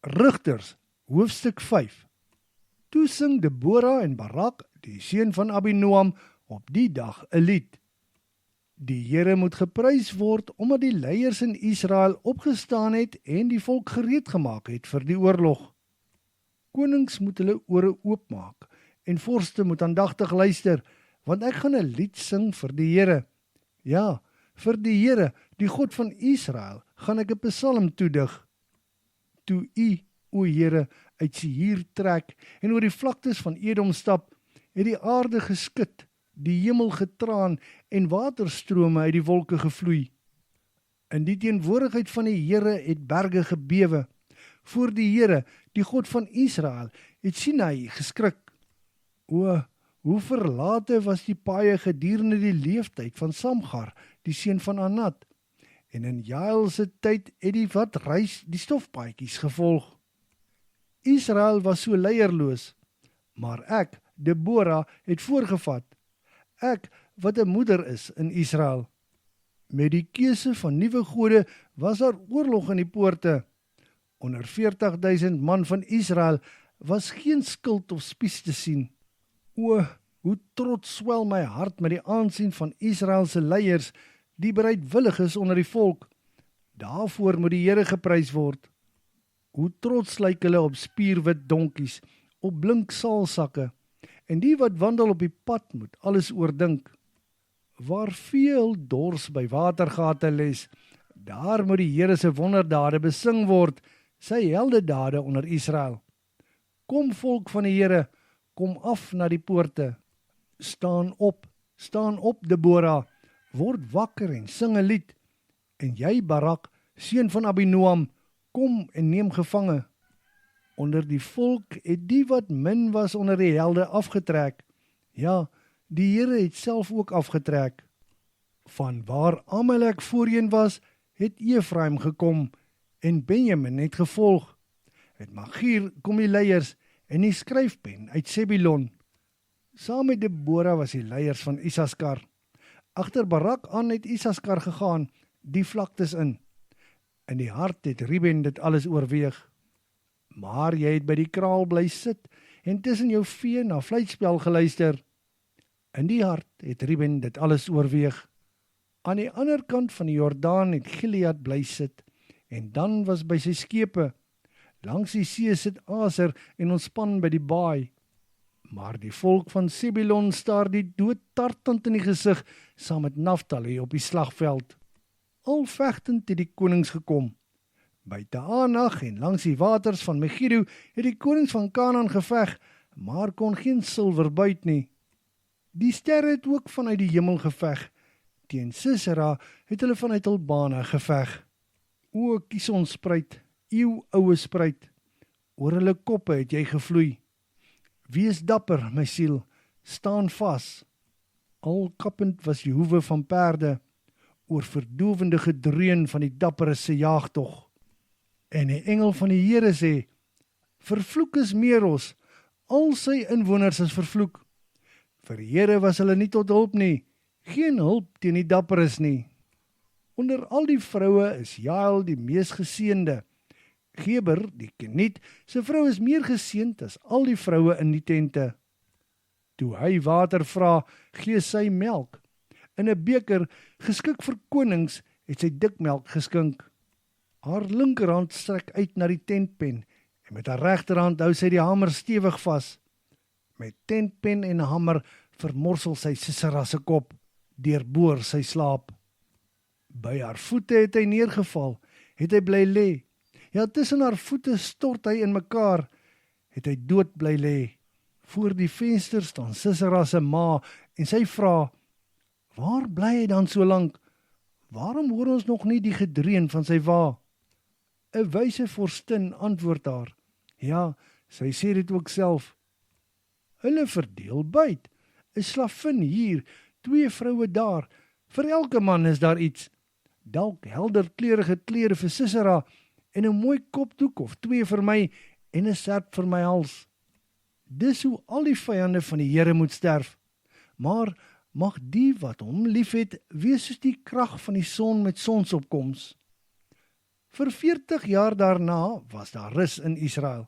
Rigters, hoofstuk 5. Toe sing Debora en Barak, die seun van Abinoam, op die dag 'n lied. Die Here moet geprys word, omdat die leiers in Israel opgestaan het en die volk gereed gemaak het vir die oorlog. Konings moet hulle ore oopmaak, en vorste moet aandagtig luister, want ek gaan 'n lied sing vir die Here. Ja, vir die Here, die God van Israel, gaan ek 'n psalm toedig. Toe U, o Here, uit Seir trek en oor die vlaktes van Edom stap, het die aarde geskud, die hemel getraan en waterstrome uit die wolke gevloei. In die teenwoordigheid van die Here het berge gebewe. Voor die Here, die God van Israel, het Sinai geskrik. O, hoe verlate was die paaie gedurende die leeftyd van Samgar, die seun van Anat. En in Jael se tyd het die wat reis die stofpaadjies gevolg. Israel was so leierloos, maar ek, Debora, het voorgevat. Ek, wat 'n moeder is in Israel. Met die keuse van nuwe gode was daar oorlog in die poorte. Onder 40.000 man van Israel was geen skild of spies te sien. O, hoe trots swel my hart met die aansien van Israel se leiers, die bereidwillig is onder die volk. Daarvoor moet die Here geprys word. Hoe trots lyk hulle op spierwit donkies, op blink saalsakke, en die wat wandel op die pad moet alles oordink. Waar veel dors by watergate les, daar moet die Here se wonderdade besing word, sy heldedade onder Israel. Kom volk van die Here, kom af na die poorte. Staan op Debora, word wakker en sing 'n lied. En jy Barak, seun van Abinoam, kom en neem gevange. Onder die volk het die wat min was onder die helde afgetrek. Ja, die Here het self ook afgetrek. Van waar Amalek voorheen was, het Efraim gekom, en Benjamin het gevolg. Het Magier kom die leiers, en die skryfpen uit Sebilon. Saam met Debora was die leiers van Isaskar. Agter Barak aan het Isaskar gegaan, die vlaktes in. In die hart het Ruben dit alles oorweeg. Maar jy het by die kraal bly sit, en tussen jou vee na fluitspel geluister. In die hart het Ruben dit alles oorweeg. Aan die ander kant van die Jordaan het Gilead bly sit, en dan was by sy skepe. Langs die see sit Aser en ontspan by die baai. Maar die volk van Sebilon staar die dood tartend in die gesig, saam met Naftali op die slagveld. Al vegtend het die konings gekom. By Taanach en langs die waters van Megiddo het die konings van Kanaan geveg, maar kon geen silwer buit nie. Die sterre het ook vanuit die hemel geveg. Teen Sisera het hulle vanuit Albana geveg. O Kison spruit, eeu oue spruit, oor hulle koppe het jy gevloei. Wees dapper, my siel, staan vas. Al kappend was die hoewe van perde, oor verdovende gedreun van die dappere se jaagtog. En die engel van die Here sê, vervloek is Meros, al sy inwoners is vervloek. Vir die Here was hulle nie tot hulp nie, geen hulp teen die dapperes nie. Onder al die vroue is Jael die mees geseende. Geber, die Keniet, sy vrou is meer geseend as al die vroue in die tente. Toe hy water vra, gee sy melk. In 'n beker, geskik vir konings, het sy dikmelk geskink. Haar linkerhand strek uit na die tentpen, en met haar regterhand hou sy die hamer stewig vas. Met tentpen en hamer vermorsel sy Sisera se kop, deurboor sy slaap. By haar voete het hy neergeval, het hy bly lê. Ja, tussen haar voete stort hy in mekaar, het hy dood bly lê. Voor die venster staan Sisera se ma, en sy vra, waar bly hy dan so lank? Waarom hoor ons nog nie die gedreun van sy wa? 'n wyse vorstin antwoord haar, ja, sy sê dit ook self. Hulle verdeel byt, 'n slavin hier, 2 vroue daar, vir elke man is daar iets. Dalk helder kleurige klere vir Sisera, en 'n mooi kopdoek of 2 vir my, en 'n serp vir my hals. Dis hoe al die vyande van die Here moet sterf. Maar mag die wat hom liefhet, wees soos die krag van die son met sonsopkoms. Vir 40 jaar daarna was daar rus in Israel.